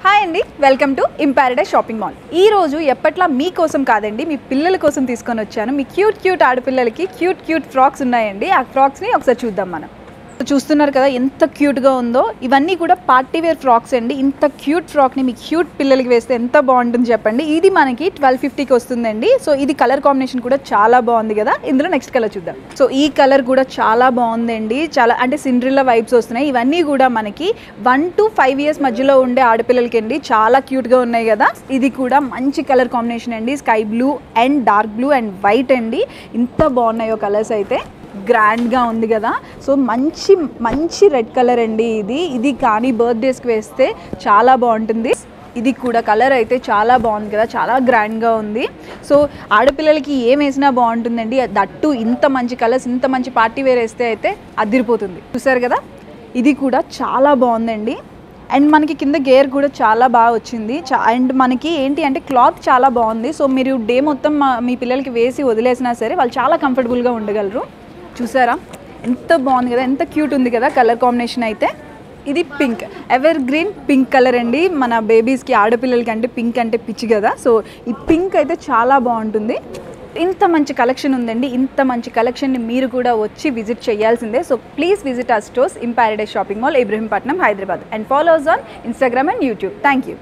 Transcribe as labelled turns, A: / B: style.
A: Hi అండి, welcome to ఇంపారడైజ్ shopping mall. ఈ రోజు ఎప్పట్లా మీకోసం కాదండి, మీ పిల్లల కోసం తీసుకొని వచ్చాను. మీ క్యూట్ ఆడపిల్లలకి క్యూట్ ఫ్రాక్స్ ఉన్నాయండి. ఆ ఫ్రాక్స్ని ఒకసారి చూద్దాం. మనం చూస్తున్నారు కదా ఎంత క్యూట్గా ఉందో. ఇవన్నీ కూడా పార్టీ వేర్ ఫ్రాక్స్ అండి. ఇంత క్యూట్ ఫ్రాక్ని మీ క్యూట్ పిల్లలకి వేస్తే ఎంత బాగుంటుంది చెప్పండి. ఇది మనకి 1250కి వస్తుందండి. సో ఇది కలర్ కాంబినేషన్ కూడా చాలా బాగుంది కదా. ఇందులో నెక్స్ట్ కలర్ చూద్దాం. సో ఈ కలర్ కూడా చాలా బాగుందండి. చాలా అంటే సిండ్రిల్లా వైబ్స్ వస్తున్నాయి. ఇవన్నీ కూడా మనకి 1 to 5 years మధ్యలో ఉండే ఆడపిల్లలకి అండి. చాలా క్యూట్గా ఉన్నాయి కదా. ఇది కూడా మంచి కలర్ కాంబినేషన్ అండి. Sky blue and dark blue and white అండి. ఇంత బాగున్నాయో కలర్స్ అయితే. గ్రాండ్గా ఉంది కదా. సో మంచి రెడ్ కలర్ అండి. ఇది కానీ బర్త్డేస్కి వేస్తే చాలా బాగుంటుంది. ఇది కూడా కలర్ అయితే చాలా బాగుంది కదా, చాలా గ్రాండ్గా ఉంది. సో ఆడపిల్లలకి ఏం వేసినా బాగుంటుందండి. దట్టు ఇంత మంచి కలర్స్, ఇంత మంచి పార్టీ వేర్ వేస్తే అయితే అదిరిపోతుంది. చూసారు కదా, ఇది కూడా చాలా బాగుందండి. అండ్ మనకి కింద గేర్ కూడా చాలా బాగా వచ్చింది. అండ్ మనకి ఏంటి అంటే క్లాత్ చాలా బాగుంది. సో మీరు డే మొత్తం మీ పిల్లలకి వేసి వదిలేసినా సరే వాళ్ళు చాలా కంఫర్టబుల్గా ఉండగలరు. చూసారా ఎంత బాగుంది కదా, ఎంత క్యూట్ ఉంది కదా కలర్ కాంబినేషన్ అయితే. ఇది pink, ever green pink colour అండి. మన బేబీస్కి ఆడపిల్లలకి అంటే పింక్ అంటే పిచ్చి కదా. సో ఈ పింక్ అయితే చాలా బాగుంటుంది. ఇంత మంచి కలెక్షన్ ఉందండి. ఇంత మంచి కలెక్షన్ని మీరు కూడా వచ్చి విజిట్ చేయాల్సిందే. So please visit our stores Imparadise shopping mall, Ibrahimpatnam, Hyderabad. And follow us on Instagram and YouTube. Thank you.